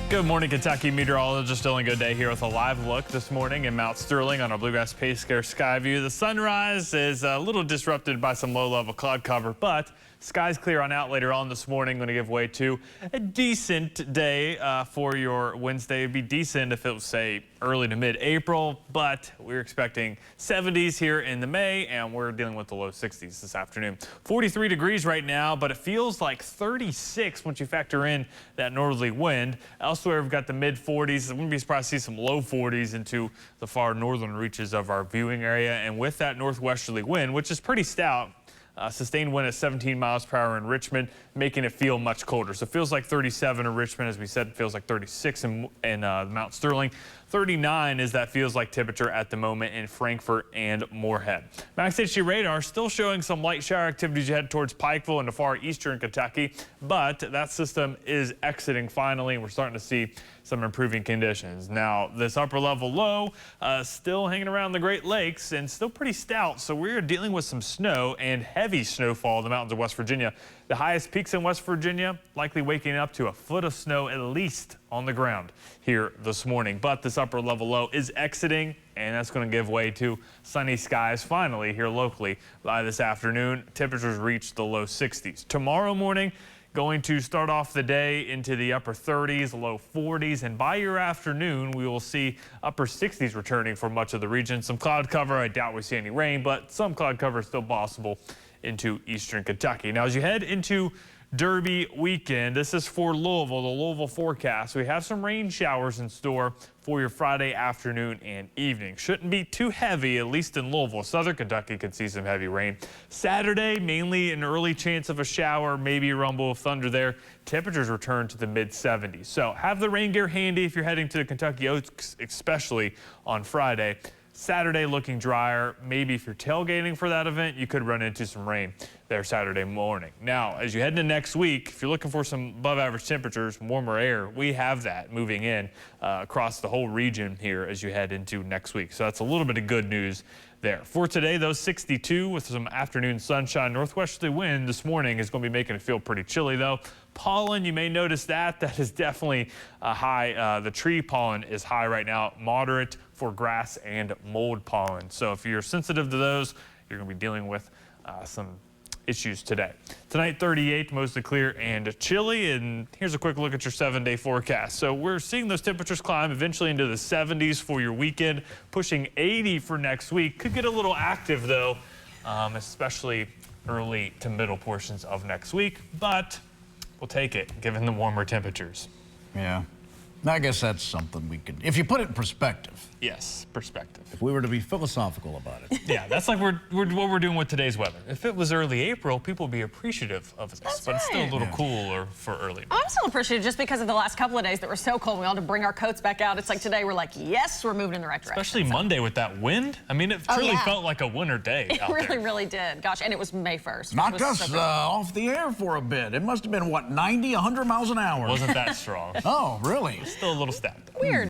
Good morning, Kentucky. Meteorologist Dillon Gaudet here with a live look this morning in Mount Sterling on our Bluegrass Payscare sky view. The sunrise is a little disrupted by some low-level cloud cover, but skies clear on out later on this morning. Going to give way to a decent day for your Wednesday. It'd be decent if it was, say, early to mid-April, but we're expecting 70s here in the May, and we're dealing with the low 60s this afternoon. 43 degrees right now, but it feels like 36 once you factor in that northerly wind. Elsewhere, we've got the mid-40s. I wouldn't be surprised to see some low 40s into the far northern reaches of our viewing area. And with that northwesterly wind, which is pretty stout, sustained wind at 17 miles per hour in Richmond, making it feel much colder. So it feels like 37 in Richmond, as we said, it feels like 36 in Mount Sterling. 39 is that feels like temperature at the moment in Frankfort and Moorhead. Max HG radar still showing some light shower activity as you head towards Pikeville into far eastern Kentucky, but that system is exiting finally, and we're starting to see some improving conditions. Now, this upper level low still hanging around the Great Lakes and still pretty stout, so we're dealing with some snow and heavy snowfall in the mountains of West Virginia. The highest peaks in West Virginia likely waking up to a foot of snow at least on the ground here this morning. But this upper level low is exiting, and that's going to give way to sunny skies finally here locally by this afternoon. Temperatures reach the low 60s. Tomorrow morning, going to start off the day into the upper 30s, low 40s, and by your afternoon, we will see upper 60s returning for much of the region. Some cloud cover. I doubt we see any rain, but some cloud cover is still possible into eastern Kentucky. Now, as you head into Derby weekend, this is for Louisville, the Louisville forecast. We have some rain showers in store for your Friday afternoon and evening. Shouldn't be too heavy, at least in Louisville. Southern Kentucky could see some heavy rain. Saturday, mainly an early chance of a shower, maybe a rumble of thunder there. Temperatures return to the mid-70s. So have the rain gear handy if you're heading to the Kentucky Oaks, especially on Friday. Saturday looking drier. Maybe if you're tailgating for that event, you could run into some rain there Saturday morning. Now, as you head into next week, if you're looking for some above average temperatures, warmer air, we have that moving in across the whole region here as you head into next week. So that's a little bit of good news there. For today, though, 62 with some afternoon sunshine. Northwesterly wind this morning is going to be making it feel pretty chilly, though. Pollen, you may notice that is definitely high. The tree pollen is high right now, moderate for grass and mold pollen. So if you're sensitive to those, you're going to be dealing with some issues today. Tonight, 38, mostly clear and chilly. And here's a quick look at your 7-day forecast. So we're seeing those temperatures climb eventually into the 70s for your weekend, pushing 80 for next week. Could get a little active, though, especially early to middle portions of next week. But we'll take it, given the warmer temperatures. Yeah. I guess that's something we could, if you put it in perspective. Yes, perspective. If we were to be philosophical about it. Yeah, that's like what we're doing with today's weather. If it was early April, people would be appreciative of this, but it's still a little cooler for early. I'm still appreciative just because of the last couple of days that were so cold. We all had to bring our coats back out. It's like today we're like, yes, we're moving in the right direction. Especially Monday with that wind. I mean, it truly felt like a winter day out there. It really, really did. Gosh, and it was May 1st. Knocked us off the air for a bit. It must have been, what, 90, 100 miles an hour? It wasn't that strong. Oh, really? Still a little stacked. Weird.